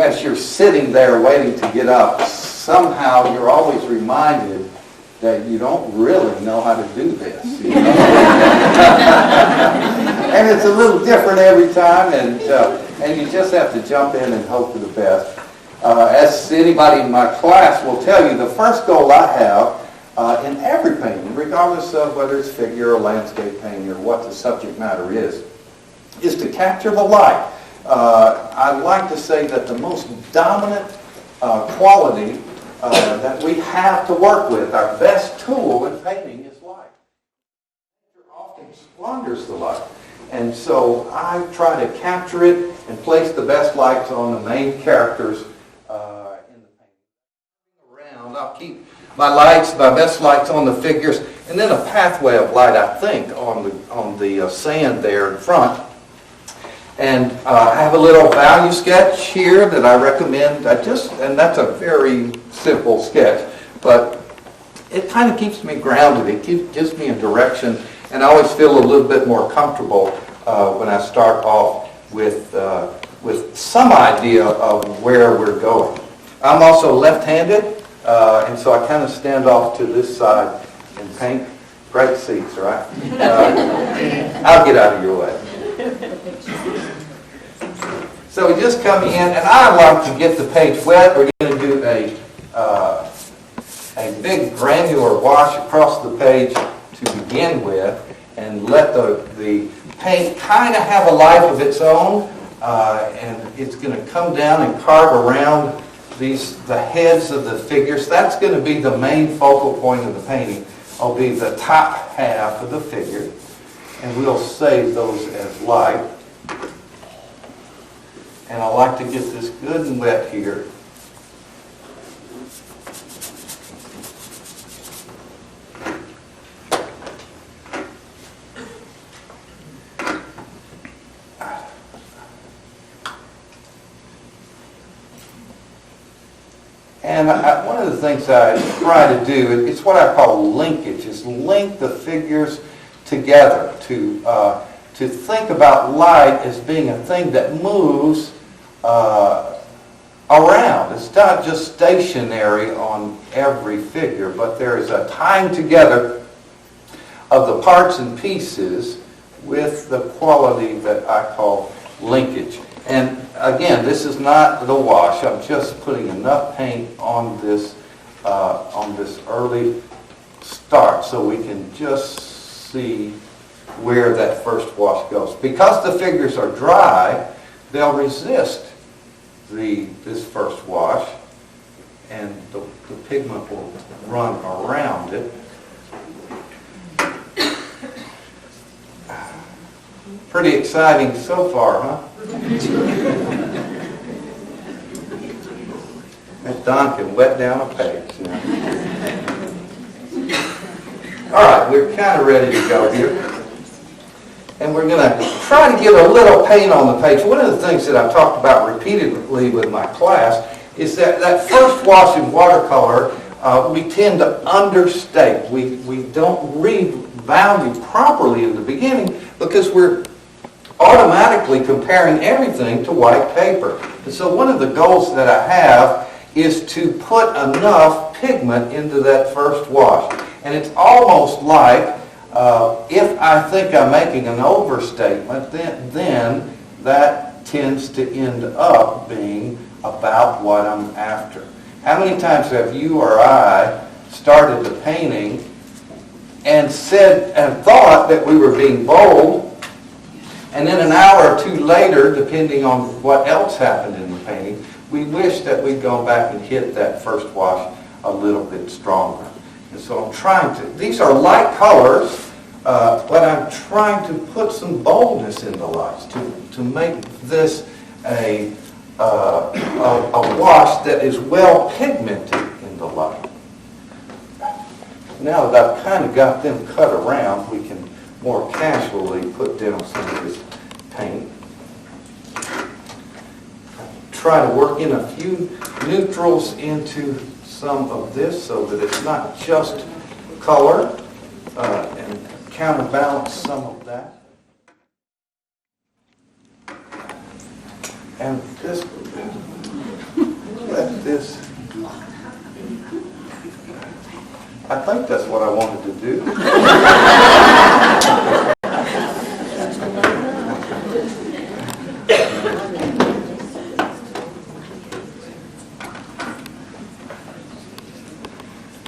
as you're sitting there waiting to get up, somehow you're always reminded that you don't really know how to do this. You know? And it's a little different every time, and you just have to jump in and hope for the best. As anybody in my class will tell you, the first goal I have in every painting, regardless of whether it's figure or landscape painting or what the subject matter is to capture the light. I like to say that the most dominant quality that we have to work with, our best tool in painting, is light. Nature often squanders the light. And so I try to capture it and place the best lights on the main characters in the painting. Around, I'll keep my best lights on the figures, and then a pathway of light, I think, on the sand there in front. And I have a little value sketch here that I recommend. And that's a very simple sketch, but it kind of keeps me grounded. It gives me a direction, and I always feel a little bit more comfortable when I start off with some idea of where we're going. I'm also left-handed, and so I kind of stand off to this side and paint. Great seats, right? I'll get out of your way. So we just come in, and I like to get the page wet. We're going to do a big granular wash across the page to begin with, and let the paint kind of have a life of its own, and it's going to come down and carve around the heads of the figures. That's going to be the main focal point of the painting. Will be the top half of the figure, and we'll save those as light. And I like to get this good and wet here. And one of the things I try to do, it's what I call linkage, is link the figures together to think about light as being a thing that moves around. It's not just stationary on every figure, but there is a tying together of the parts and pieces with the quality that I call linkage. And again, this is not the wash. I'm just putting enough paint on this early start so we can just see where that first wash goes. Because the figures are dry, they'll resist this first wash, and the pigment will run around it. Pretty exciting so far, huh? That Don can wet down a page. You know? All right, we're kind of ready to go here. And we're going to try to get a little paint on the page. One of the things that I've talked about repeatedly with my class is that first wash in watercolor, we tend to understate. We don't read value properly in the beginning because we're automatically comparing everything to white paper. And so one of the goals that I have is to put enough pigment into that first wash. And it's almost like if I think I'm making an overstatement, then that tends to end up being about what I'm after. How many times have you or I started the painting and said and thought that we were being bold, and then an hour or two later, depending on what else happened in the painting, we wish that we'd gone back and hit that first wash a little bit stronger. And so I'm trying to, these are light colors, but I'm trying to put some boldness in the lights to make this a wash that is well pigmented in the light. Now that I've kind of got them cut around, we can more casually put down some of this paint. Try to work in a few neutrals into some of this so that it's not just color, and counterbalance some of that. And this let this, I think that's what I wanted to do.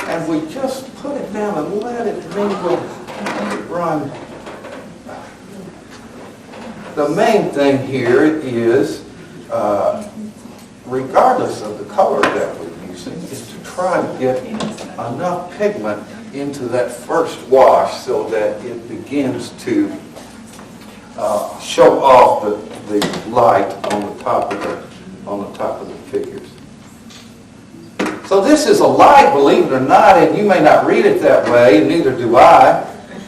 And we just put it down and let it run. The main thing here is, regardless of the color that we're using, is to try to get enough pigment into that first wash so that it begins to show off the light on the top of the figures. So this is a light, believe it or not, and you may not read it that way, and neither do I.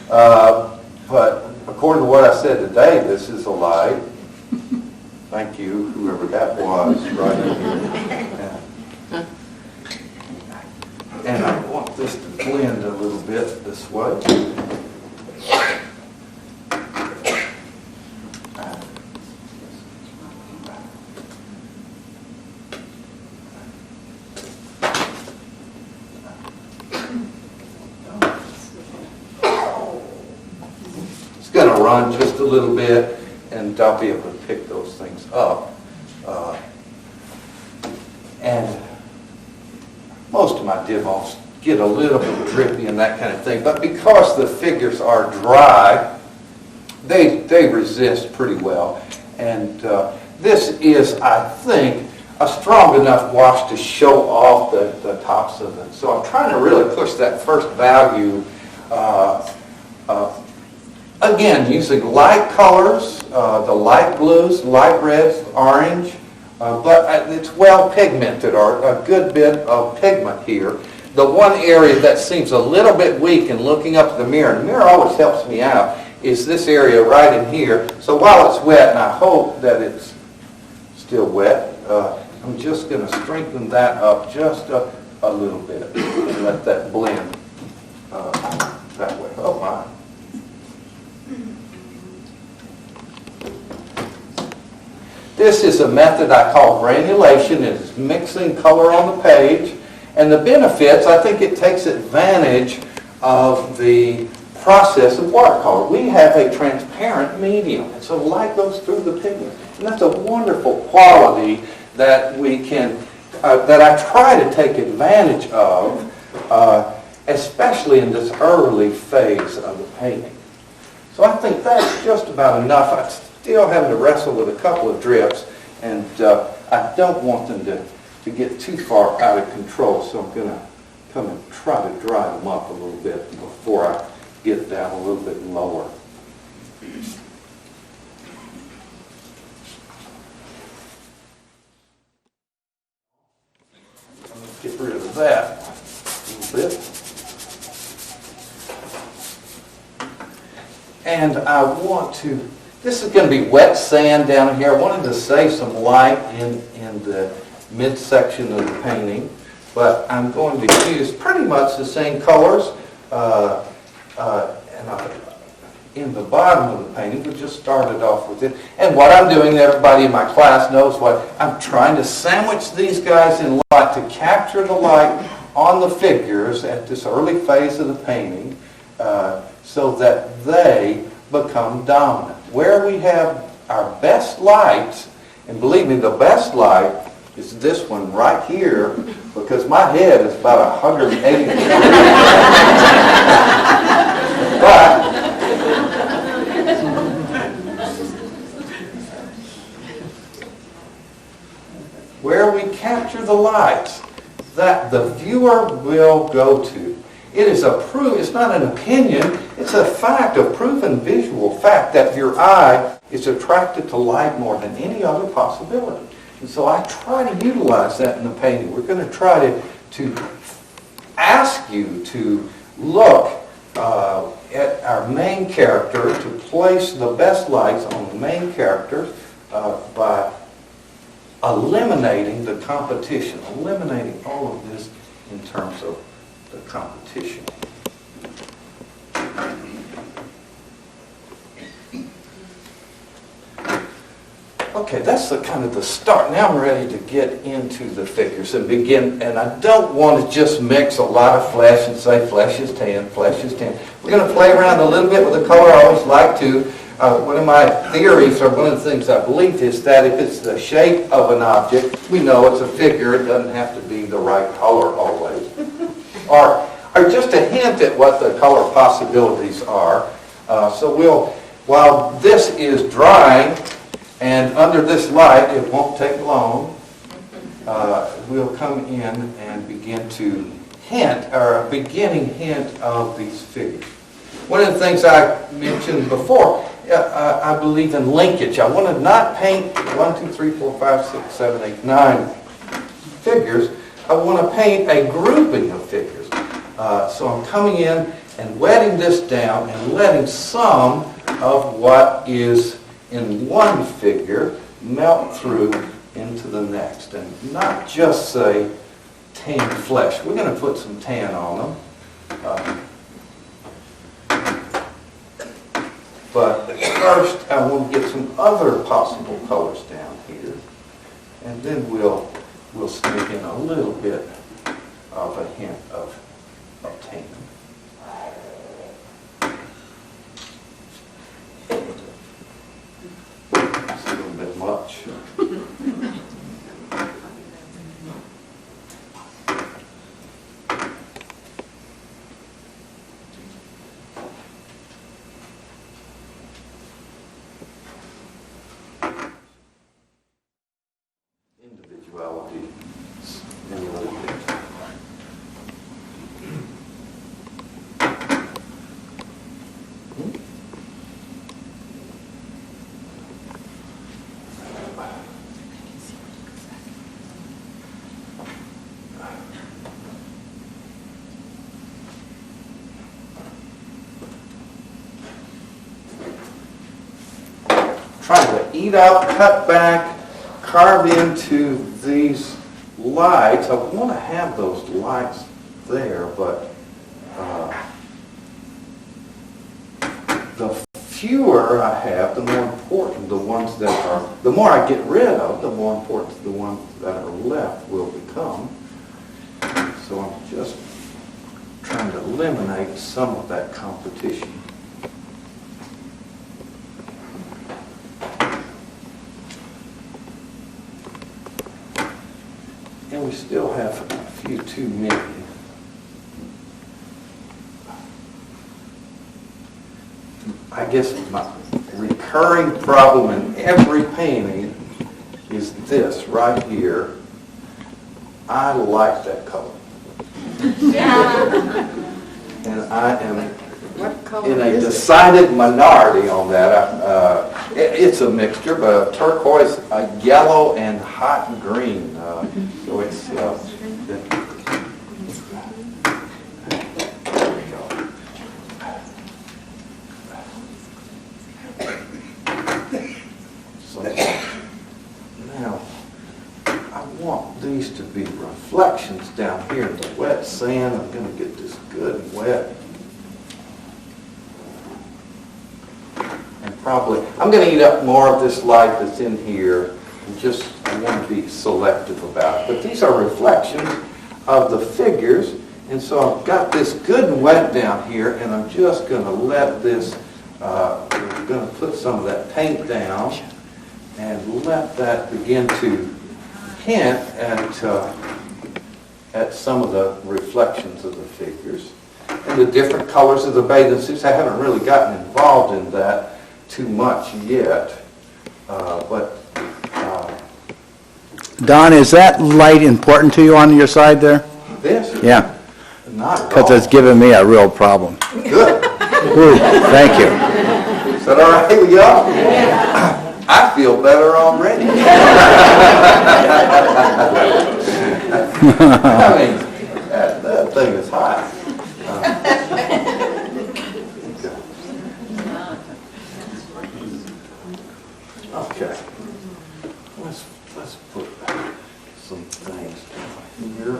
But according to what I said today, this is a light. Thank you, whoever that was, right in here. And I want this to blend a little bit this way. It's going to run just a little bit, and I'll be able to pick those things up. And most of my dip-offs get a little bit drippy and that kind of thing, but because the figures are dry, they resist pretty well. And this is, I think, a strong enough wash to show off the tops of it. So I'm trying to really push that first value, again, using light colors, the light blues, light reds, orange, but it's well pigmented, or a good bit of pigment here. The one area that seems a little bit weak in looking up at the mirror, and the mirror always helps me out, is this area right in here. So while it's wet, and I hope that it's still wet, I'm just going to strengthen that up just a little bit and let that blend that way. Oh my. This is a method I call granulation. It's mixing color on the page. And the benefits, I think it takes advantage of the process of watercolor. We have a transparent medium, and so light goes through the pigment. And that's a wonderful quality that we can, that I try to take advantage of, especially in this early phase of the painting. So I think that's just about enough. I'm still having to wrestle with a couple of drips, and I don't want them to get too far out of control, so I'm going to come and try to dry them up a little bit before I get down a little bit lower. Let's get rid of that a little bit. And I want to, this is going to be wet sand down here. I wanted to save some light in the midsection of the painting, but I'm going to use pretty much the same colors. In the bottom of the painting, we just started off with it. And what I'm doing, everybody in my class knows what, I'm trying to sandwich these guys in light to capture the light on the figures at this early phase of the painting so that they become dominant. Where we have our best lights, and believe me, the best light is this one right here, because my head is about 180 degrees. But where we capture the lights that the viewer will go to. It is a proof, it's not an opinion, it's a fact, a proven visual fact that your eye is attracted to light more than any other possibility. And so I try to utilize that in the painting. We're going to try to ask you to look at our main character, to place the best lights on the main characters by eliminating the competition, eliminating all of this in terms of the competition. Okay, that's the kind of the start. Now I'm ready to get into the figures and begin, and I don't want to just mix a lot of flesh and say flesh is tan, flesh is tan. We're going to play around a little bit with the color. I always like to. One of my theories, or one of the things I believe, is that if it's the shape of an object, we know it's a figure. It doesn't have to be the right color always. Or just a hint at what the color possibilities are. So while this is drying, and under this light, it won't take long, we'll come in and begin to hint, or a beginning hint of these figures. One of the things I mentioned before, I believe in linkage. I want to not paint 1, 2, 3, 4, 5, 6, 7, 8, 9 figures. I want to paint a grouping of figures. So I'm coming in and wetting this down and letting some of what is in one figure melt through into the next, and not just say tan flesh. We're going to put some tan on them. But first I want to get some other possible colors down here, and then we'll sneak in a little bit of a hint of tan. It's a little bit much. Individuality in a little bit. Trying to eat up, cut back, carve into these lights. I want to have those lights there, but the fewer I have, the more important the ones that are, the more I get rid of, the more important the ones that are left will become. So I'm just trying to eliminate some of that competition. And we still have a few too many. I guess my recurring problem in every painting is this right here. I like that color. Yeah. And I am in a decided minority on that. It's a mixture, but a turquoise, a yellow, and hot green. So it's so now I want these to be reflections down here in the wet sand. I'm going to get this good and wet. Probably, I'm going to eat up more of this light that's in here, and I want to be selective about it. But these are reflections of the figures, and so I've got this good and wet down here, and I'm just going to let this, I'm going to put some of that paint down, and let that begin to hint at some of the reflections of the figures. And the different colors of the bathing suits, I haven't really gotten involved in that too much yet, Don, is that light important to you on your side there? This? Yeah. Not at Because all. it's giving me a real problem. Good. Ooh, thank you. Is that all right with y'all? Yeah. I feel better already. I mean, that thing is hot. Okay, let's put some things down here.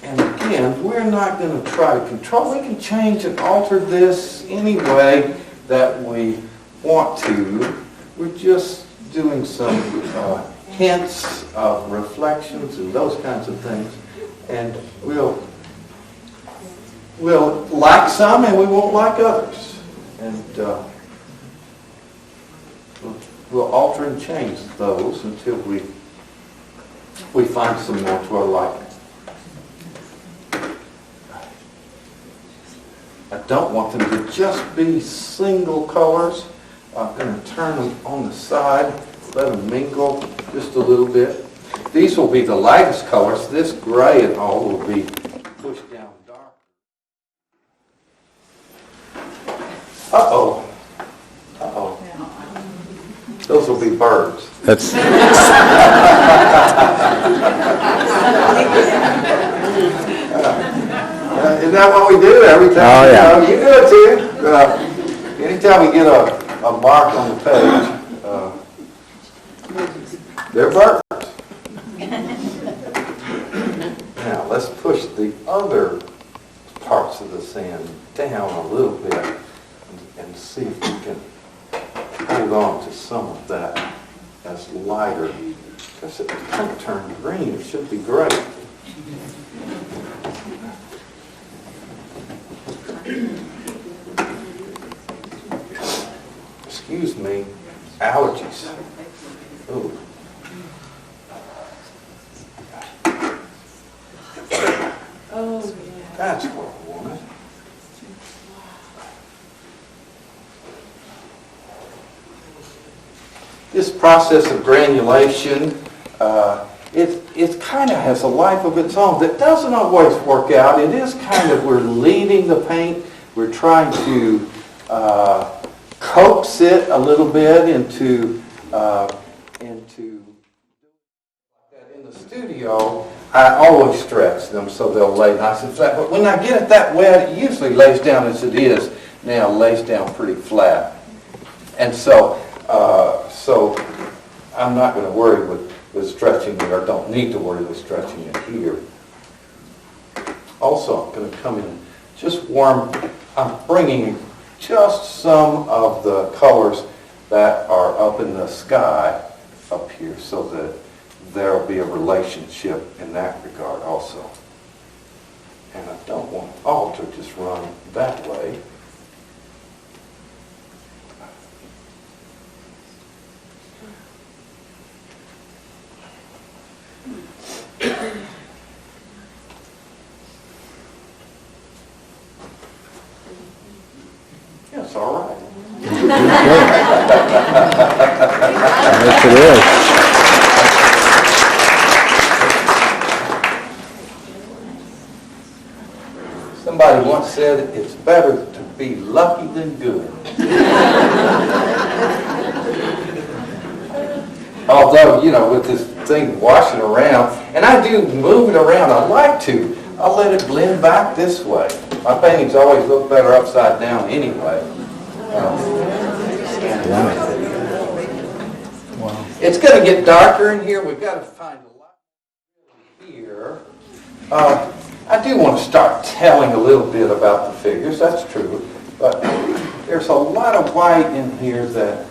And again, we're not going to try to control. We can change and alter this any way that we want. want to. We're just doing some hints of reflections and those kinds of things. And we'll like some and we won't like others. And we'll alter and change those until we find some more to our liking. I don't want them to just be single colors. I'm going to turn them on the side, let them mingle just a little bit. These will be the lightest colors. This gray and all will be pushed down dark. Uh-oh. Uh-oh. Those will be birds. That's, Isn't that what we do every time? Oh, yeah. You do it too. Anytime we get a mark on the page, they're birds. Now let's push the other parts of the sand down a little bit and see if we can hold on to some of that as lighter. Because it kind of turned green. It should be great. Excuse me, allergies. Ooh. That's what I wanted. This process of granulation, it kind of has a life of its own that doesn't always work out. It is kind of, we're leading the paint. We're trying to coax it a little bit into in the studio. I always stretch them so they'll lay nice and flat. But when I get it that wet, it usually lays down as it is now, lays down pretty flat. And so I'm not going to worry with stretching it, or don't need to worry with stretching it here. Also, I'm going to come in just warm. I'm bringing just some of the colors that are up in the sky up here so that there will be a relationship in that regard also. And I don't want all to just run that way. It's all right. yes, it is. Somebody once said it's better to be lucky than good. Although, with this thing washing around, and I do move it around, I like to. I'll let it blend back this way. My paintings always look better upside down anyway. Wow. It's going to get darker in here. We've got to find a lot here. I do want to start telling a little bit about the figures. That's true. But there's a lot of white in here that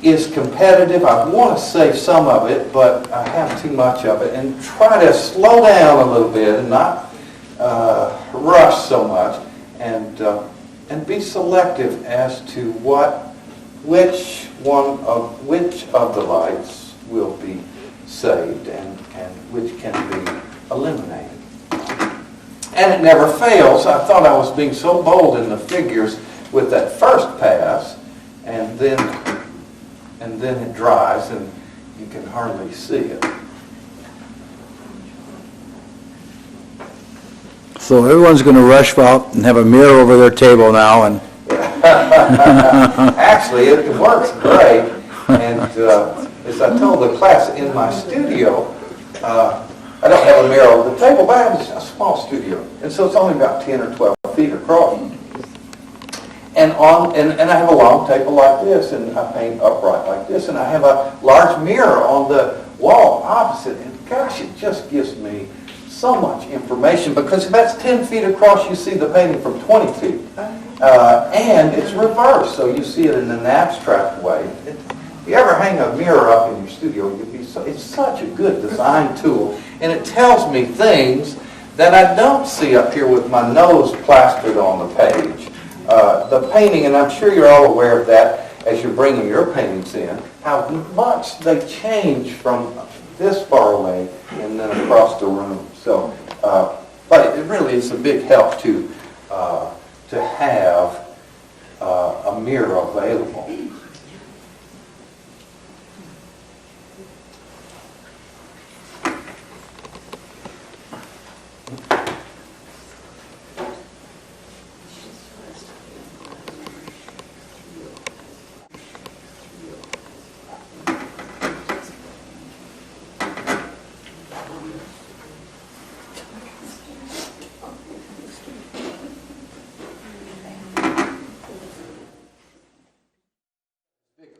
is competitive. I want to save some of it, but I have too much of it. And try to slow down a little bit and not rush so much, and be selective as to which of the lights will be saved and which can be eliminated. And it never fails. I thought I was being so bold in the figures with that first pass, and then it dries and you can hardly see it. So everyone's going to rush out and have a mirror over their table now, and Actually, it works great. And as I told the class in my studio, I don't have a mirror over the table, but I have a small studio. And so it's only about 10 or 12 feet across. And I have a long table like this, and I paint upright like this, and I have a large mirror on the wall opposite. And gosh, it just gives me so much information, because if that's 10 feet across, you see the painting from 20 feet. And it's reversed, so you see it in an abstract way. If you ever hang a mirror up in your studio, it's such a good design tool, and it tells me things that I don't see up here with my nose plastered on the page. The painting, and I'm sure you're all aware of that as you're bringing your paintings in, how much they change from this far away and then across the room. So, but it really is a big help to have a mirror available.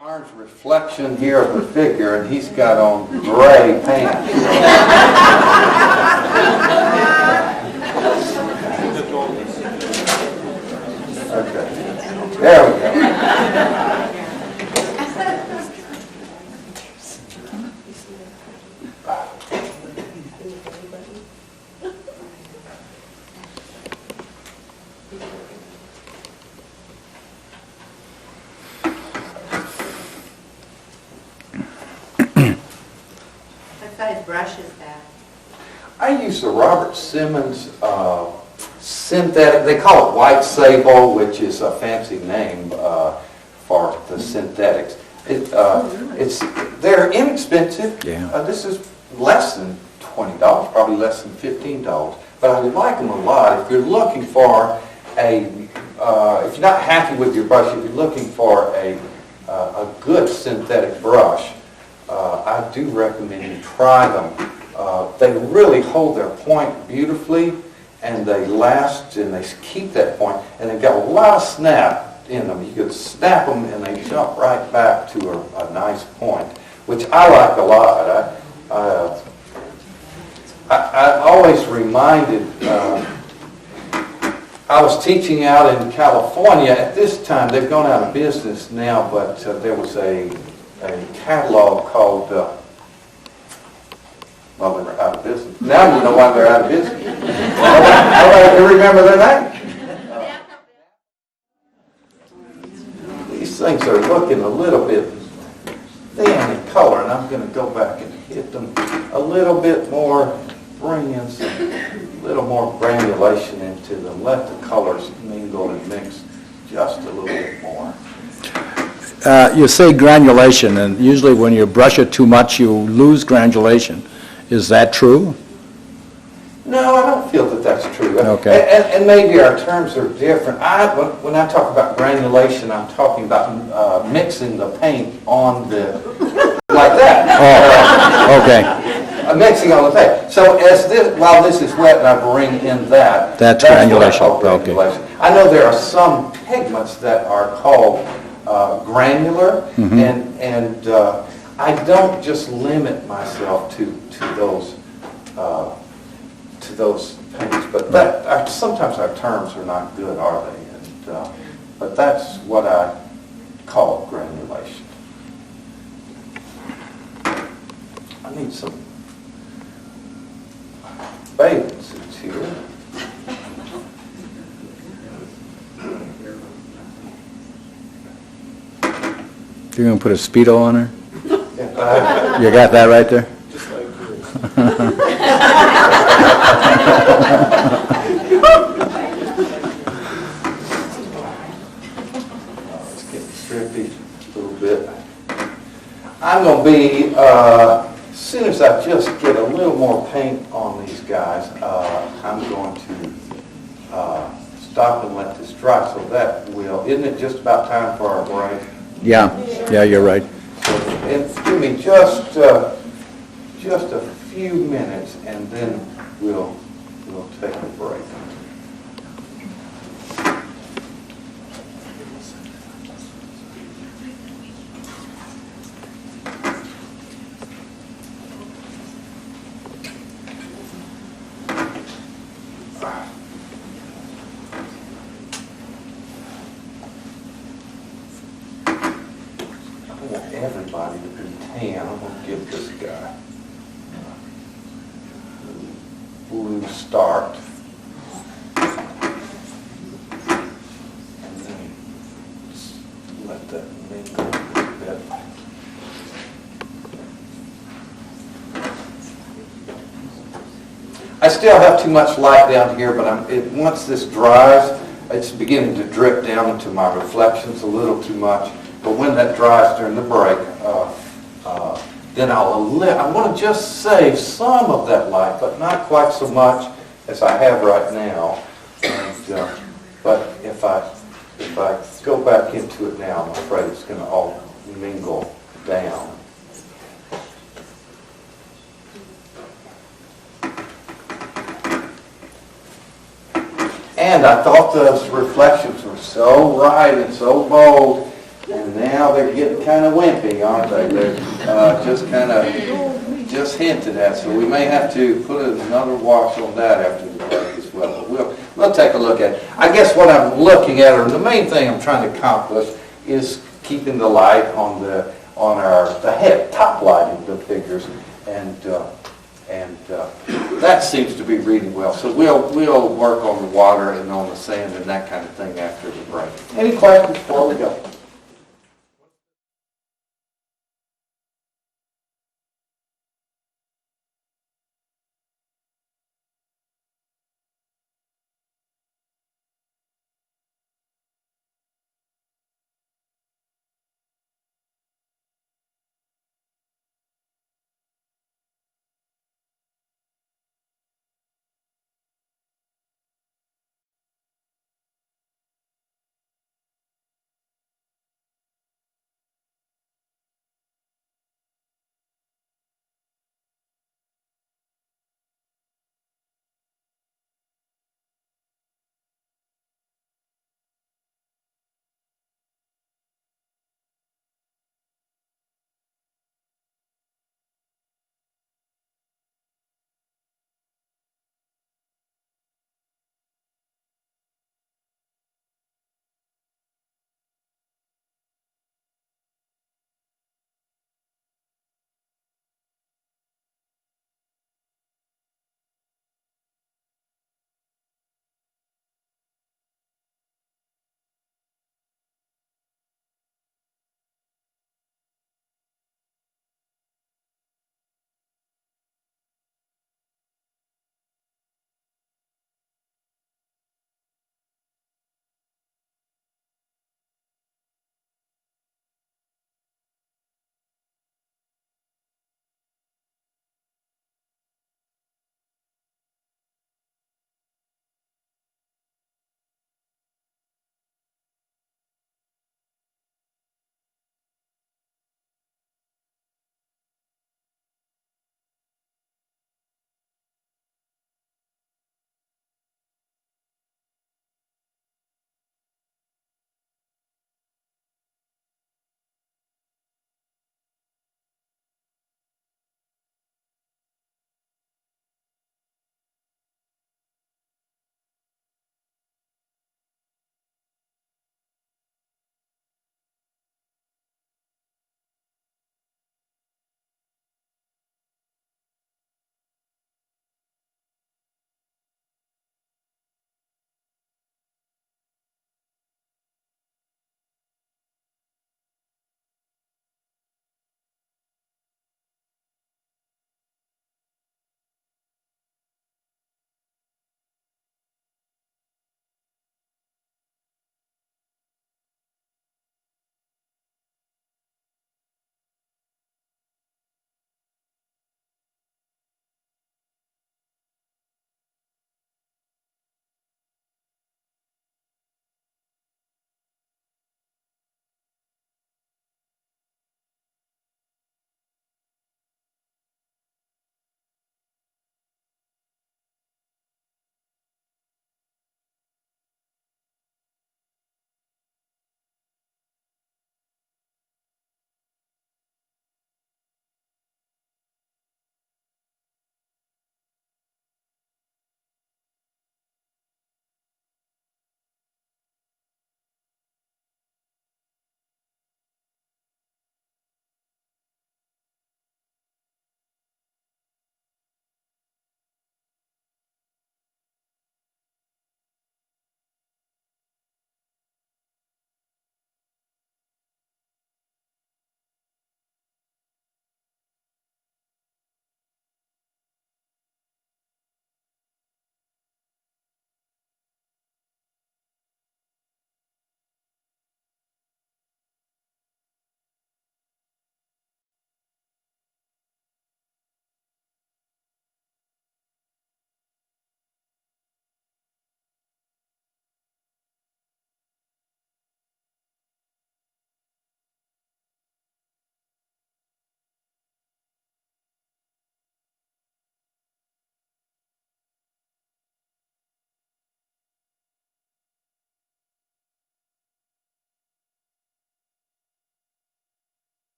Orange reflection here of the figure, and he's got on gray pants. Okay, there we go. What size brush is that? I use the Robert Simmons synthetic, they call it white sable, which is a fancy name for the synthetics. They're inexpensive. Yeah. This is less than $20, probably less than $15, but I like them a lot. If you're looking for if you're not happy with your brush, if you're looking for a good synthetic brush, I do recommend you try them. They really hold their point beautifully, and they last, and they keep that point, and they've got a lot of snap in them. You could snap them, and they jump right back to a nice point, which I like a lot. I always reminded, I was teaching out in California at this time. They've gone out of business now, but there was a catalog called, well, they were out of business. Now you know why they're out of business. Nobody can remember their name. These things are looking a little bit thin in color, and I'm going to go back and hit them a little bit more, bring in a little more granulation into them, let the colors mingle and mix just a little bit more. You say granulation, and usually when you brush it too much, you lose granulation. Is that true? No, I don't feel that that's true. Okay. And maybe our terms are different. When I talk about granulation, I'm talking about mixing the paint on the, like that. Oh, okay. Mixing on the paint. So while this is wet and I bring in that, That's what I granulation. call granulation. Okay. I know there are some pigments that are called granular, and I don't just limit myself to those paints, but sometimes our terms are not good, are they? And, but that's what I call granulation. I need some bathing suits here. You're going to put a Speedo on her? Yeah, You got that right there? Just like yours. It's getting trippy a little bit. I'm going to be, as soon as I just get a little more paint on these guys, I'm going to stop and let this dry, so that will, isn't it just about time for our break? Yeah, you're right. And give me just a few minutes, and then we'll take a break. everybody to be tan. I'm going to give this guy blue start. And then just let that mingle a little bit. I still have too much light down here, but once this dries, it's beginning to drip down into my reflections a little too much. But when that dries during the break, then I want to just save some of that light, but not quite so much as I have right now. And, but if I go back into it now, I'm afraid it's going to all mingle down. And I thought those reflections were so bright and so bold, and now they're getting kind of wimpy, aren't they? They're just hinted at. So we may have to put another wash on that after the break as well. But we'll take a look at it. I guess what I'm looking at, or the main thing I'm trying to accomplish, is keeping the light on the head, top light of the figures, and that seems to be reading well. So we'll work on the water and on the sand and that kind of thing after the break. Any questions before we go?